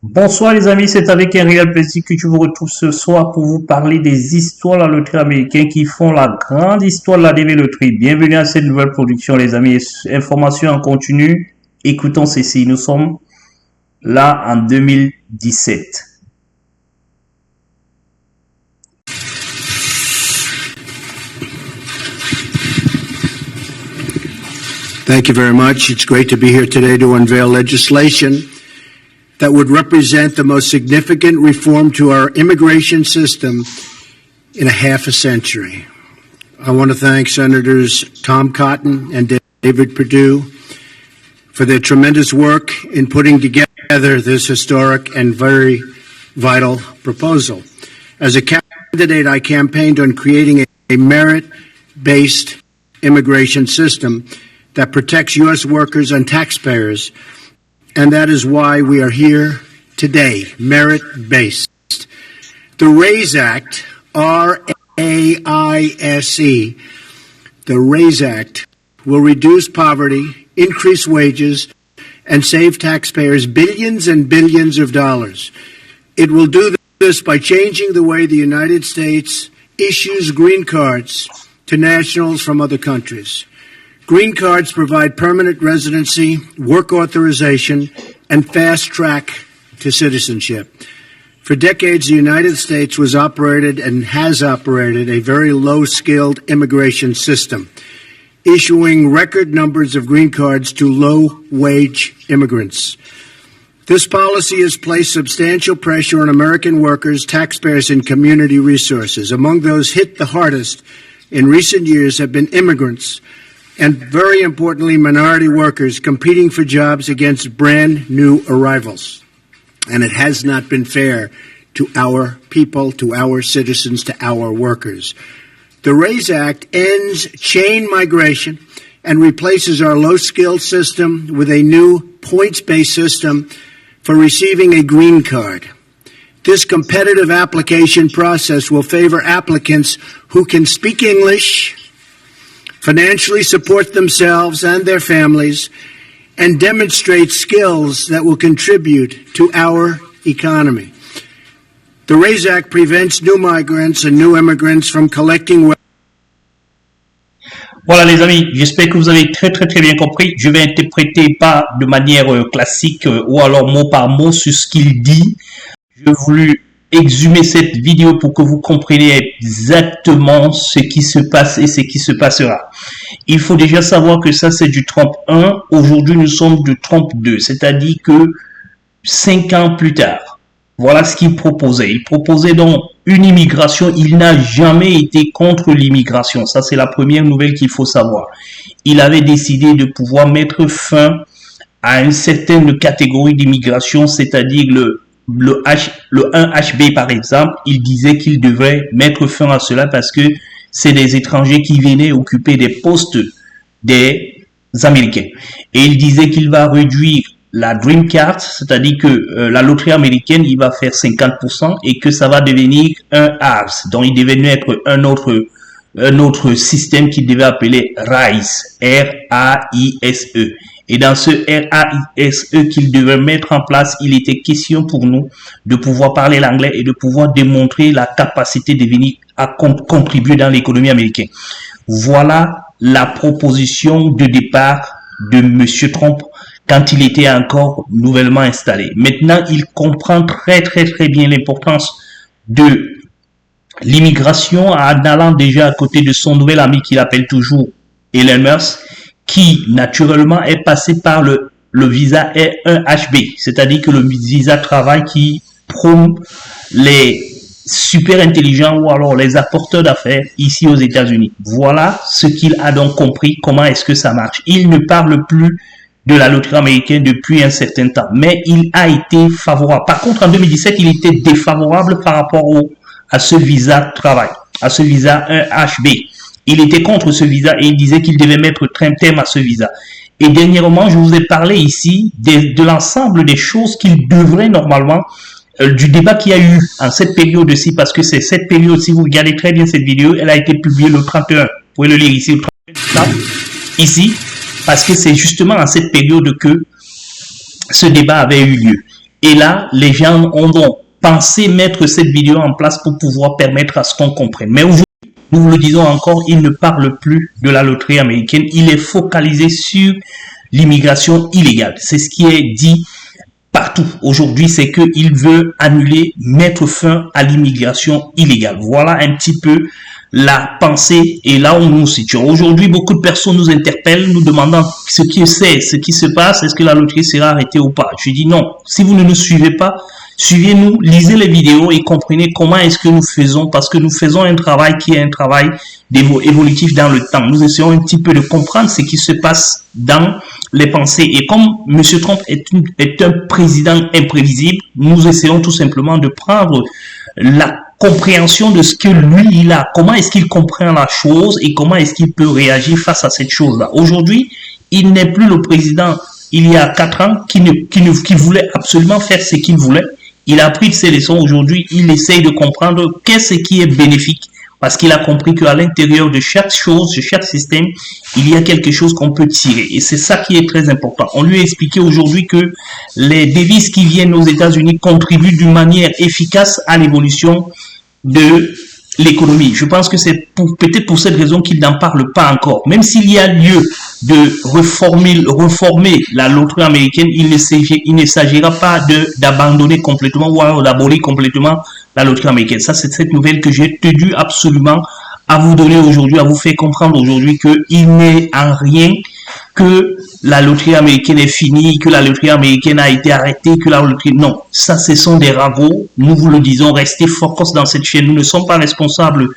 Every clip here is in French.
Bonsoir les amis, c'est avec un réel plaisir que je vous retrouve ce soir pour vous parler des histoires de la loterie américaine qui font la grande histoire de la DV Loterie. Bienvenue à cette nouvelle production les amis. Informations en continu, écoutons ceci. Nous sommes là en 2017. Thank you very much. It's great to be here today to unveil legislation that would represent the most significant reform to our immigration system in a half a century. I want to thank Senators Tom Cotton and David Perdue for their tremendous work in putting together this historic and very vital proposal. As a candidate, I campaigned on creating a merit-based immigration system that protects U.S. workers and taxpayers, and that is why we are here today, merit-based. The RAISE Act, R-A-I-S-E, the RAISE Act will reduce poverty, increase wages, and save taxpayers billions and billions of dollars. It will do this by changing the way the United States issues green cards to nationals from other countries. Green cards provide permanent residency, work authorization, and fast track to citizenship. For decades, the United States was operated and has operated a very low-skilled immigration system, issuing record numbers of green cards to low-wage immigrants. This policy has placed substantial pressure on American workers, taxpayers, and community resources. Among those hit the hardest in recent years have been immigrants, and very importantly, minority workers competing for jobs against brand new arrivals. And it has not been fair to our people, to our citizens, to our workers. The RAISE Act ends chain migration and replaces our low-skilled system with a new points-based system for receiving a green card. This competitive application process will favor applicants who can speak English, financially support themselves and their families, and demonstrate skills that will contribute to our economy. The RAISE Act prevents new migrants and new immigrants from collecting wealth. Voilà les amis, j'espère que vous avez très bien compris. Je vais interpréter pas de manière classique ou alors mot par mot sur ce qu'il dit. J'ai voulu exhumer cette vidéo pour que vous compreniez exactement ce qui se passe et ce qui se passera. Il faut déjà savoir que ça c'est du Trump 1, aujourd'hui nous sommes du Trump 2, c'est-à-dire que 5 ans plus tard, voilà ce qu'il proposait. Il proposait donc une immigration, il n'a jamais été contre l'immigration, ça c'est la première nouvelle qu'il faut savoir. Il avait décidé de pouvoir mettre fin à une certaine catégorie d'immigration, c'est-à-dire le 1HB par exemple, il disait qu'il devrait mettre fin à cela parce que c'est des étrangers qui venaient occuper des postes des Américains. Et il disait qu'il va réduire la Dream Card, c'est-à-dire que la loterie américaine, il va faire 50% et que ça va devenir un ARS. Donc il devait être un autre système qu'il devait appeler RAISE, R-A-I-S-E. Et dans ce RAISE qu'il devait mettre en place, il était question pour nous de pouvoir parler l'anglais et de pouvoir démontrer la capacité de venir à contribuer dans l'économie américaine. Voilà la proposition de départ de M. Trump quand il était encore nouvellement installé. Maintenant, il comprend très bien l'importance de l'immigration en allant déjà à côté de son nouvel ami qu'il appelle toujours Elon Musk, qui naturellement est passé par le visa E1HB, c'est-à-dire que le visa travail qui prône les super intelligents ou alors les apporteurs d'affaires ici aux États-Unis. Voilà ce qu'il a donc compris, comment est-ce que ça marche. Il ne parle plus de la loterie américaine depuis un certain temps, mais il a été favorable. Par contre, en 2017, il était défavorable par rapport à ce visa travail, à ce visa 1HB. Il était contre ce visa et il disait qu'il devait mettre un terme à ce visa. Et dernièrement, je vous ai parlé ici de l'ensemble des choses qu'il devrait normalement, du débat qu'il y a eu en cette période-ci, parce que c'est cette période, si vous regardez très bien cette vidéo, elle a été publiée le 31. Vous pouvez le lire ici, le 31, ici, parce que c'est justement en cette période que ce débat avait eu lieu. Et là, les gens ont donc pensé mettre cette vidéo en place pour pouvoir permettre à ce qu'on comprenne. Mais aujourd'hui, nous vous le disons encore, il ne parle plus de la loterie américaine. Il est focalisé sur l'immigration illégale. C'est ce qui est dit partout aujourd'hui, c'est qu'il veut annuler, mettre fin à l'immigration illégale. Voilà un petit peu la pensée et là où nous nous situons. Aujourd'hui, beaucoup de personnes nous interpellent, nous demandant ce qui se passe, est-ce que la loterie sera arrêtée ou pas. Je dis non, si vous ne nous suivez pas, suivez-nous, lisez les vidéos et comprenez comment est-ce que nous faisons, parce que nous faisons un travail qui est un travail évolutif dans le temps. Nous essayons un petit peu de comprendre ce qui se passe dans les pensées. Et comme M. Trump est un président imprévisible, nous essayons tout simplement de prendre la compréhension de ce que lui, il a. Comment est-ce qu'il comprend la chose et comment est-ce qu'il peut réagir face à cette chose-là. Aujourd'hui, il n'est plus le président, il y a 4 ans, qui voulait absolument faire ce qu'il voulait. Il a appris de ses leçons. Aujourd'hui, il essaye de comprendre qu'est-ce qui est bénéfique. Parce qu'il a compris qu'à l'intérieur de chaque chose, de chaque système, il y a quelque chose qu'on peut tirer. Et c'est ça qui est très important. On lui a expliqué aujourd'hui que les devises qui viennent aux États-Unis contribuent d'une manière efficace à l'évolution de l'économie. Je pense que c'est peut-être pour cette raison qu'il n'en parle pas encore. Même s'il y a lieu de reformer la loterie américaine, il ne s'agira pas d'abandonner complètement ou d'abolir complètement la loterie américaine. Ça, c'est cette nouvelle que j'ai tenu absolument à vous donner aujourd'hui, à vous faire comprendre aujourd'hui qu'il n'est en rien que la loterie américaine est finie, que la loterie américaine a été arrêtée, que la loterie... Non, ça, ce sont des ragots. Nous vous le disons, restez focus dans cette chaîne. Nous ne sommes pas responsables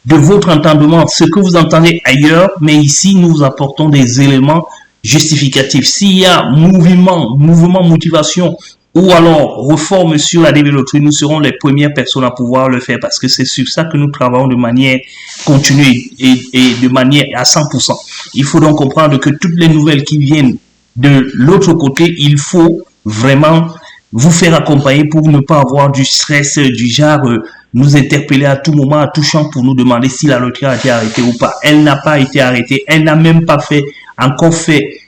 de votre entendement, ce que vous entendez ailleurs, mais ici, nous vous apportons des éléments justificatifs. S'il y a mouvement, motivation, ou alors réforme sur la loterie, nous serons les premières personnes à pouvoir le faire parce que c'est sur ça que nous travaillons de manière continue et de manière à 100%. Il faut donc comprendre que toutes les nouvelles qui viennent de l'autre côté, il faut vraiment vous faire accompagner pour ne pas avoir du stress du genre nous interpeller à tout moment, à tout champ pour nous demander si la loterie a été arrêtée ou pas. Elle n'a pas été arrêtée, elle n'a même pas encore fait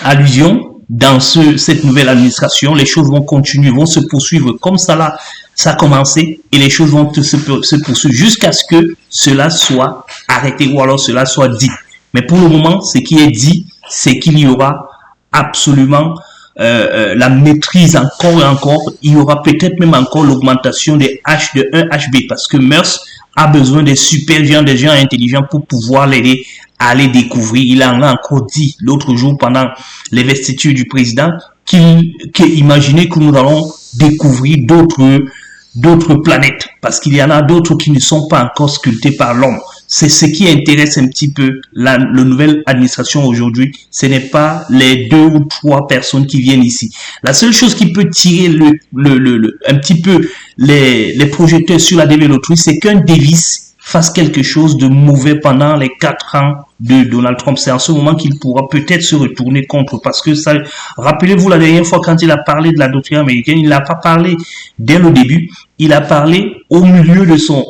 allusion dans cette nouvelle administration. Les choses vont continuer, vont se poursuivre comme ça là, ça a commencé et les choses vont se poursuivre jusqu'à ce que cela soit arrêté ou alors cela soit dit. Mais pour le moment, ce qui est dit, c'est qu'il y aura absolument la maîtrise encore et encore. Il y aura peut-être même encore l'augmentation des H de 1HB parce que Mers a besoin des super gens, des gens intelligents pour pouvoir l'aider à les découvrir. Il en a encore dit l'autre jour pendant l'investiture du président qu'il imaginait que nous allons découvrir d'autres planètes parce qu'il y en a d'autres qui ne sont pas encore sculptées par l'homme. C'est ce qui intéresse un petit peu la nouvelle administration aujourd'hui. Ce n'est pas les 2 ou 3 personnes qui viennent ici. La seule chose qui peut tirer un petit peu les projecteurs sur la loterie, c'est qu'un Davis fasse quelque chose de mauvais pendant les 4 ans de Donald Trump. C'est en ce moment qu'il pourra peut-être se retourner contre parce que ça, rappelez-vous la dernière fois quand il a parlé de la loterie américaine, il n'a pas parlé dès le début, il a parlé au milieu de son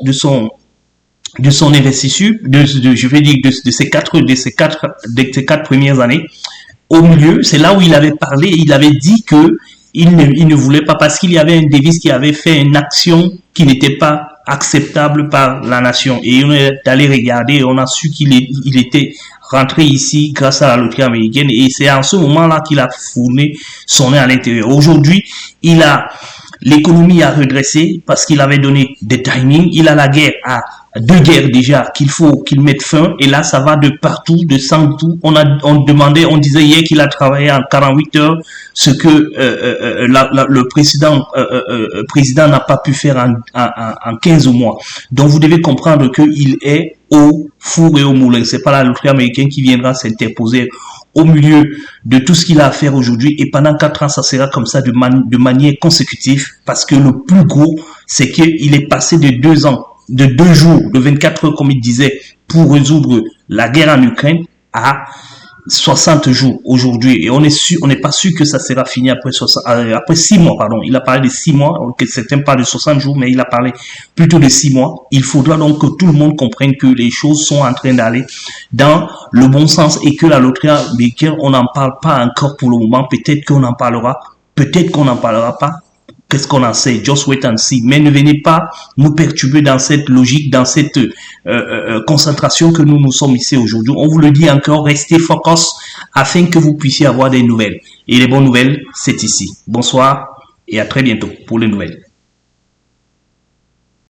investiture, je vais dire de ces quatre premières années. Au milieu, c'est là où il avait parlé, il avait dit que il ne voulait pas parce qu'il y avait un Davis qui avait fait une action qui n'était pas acceptable par la nation. Et on est allé regarder et on a su qu'il était rentré ici grâce à la loterie américaine et c'est en ce moment-là qu'il a fourné son nez à l'intérieur. Aujourd'hui, l'économie a redressé parce qu'il avait donné des timings. Il a la guerre à 2 guerres déjà qu'il faut qu'il mette fin et là ça va de partout, de sans tout. On disait hier qu'il a travaillé en 48 heures, ce que le président n'a pas pu faire en 15 mois. Donc vous devez comprendre qu'il est au four et au moulin. C'est pas la loterie américaine qui viendra s'interposer au milieu de tout ce qu'il a à faire aujourd'hui et pendant 4 ans ça sera comme ça de manière consécutive parce que le plus gros c'est qu'il est passé de 2 ans, de 2 jours, de 24 heures comme il disait pour résoudre la guerre en Ukraine à 60 jours aujourd'hui et on n'est pas sûr que ça sera fini après 6 mois, pardon. Il a parlé de 6 mois, que certains parlent de 60 jours, mais il a parlé plutôt de 6 mois. Il faudra donc que tout le monde comprenne que les choses sont en train d'aller dans le bon sens et que la loterie américaine, on n'en parle pas encore pour le moment. Peut-être qu'on en parlera, peut-être qu'on n'en parlera pas. qu'est-ce qu'on en sait? Just wait and see. Mais ne venez pas nous perturber dans cette logique, dans cette concentration que nous sommes ici aujourd'hui. On vous le dit encore, restez focus afin que vous puissiez avoir des nouvelles. Et les bonnes nouvelles, c'est ici. Bonsoir et à très bientôt pour les nouvelles.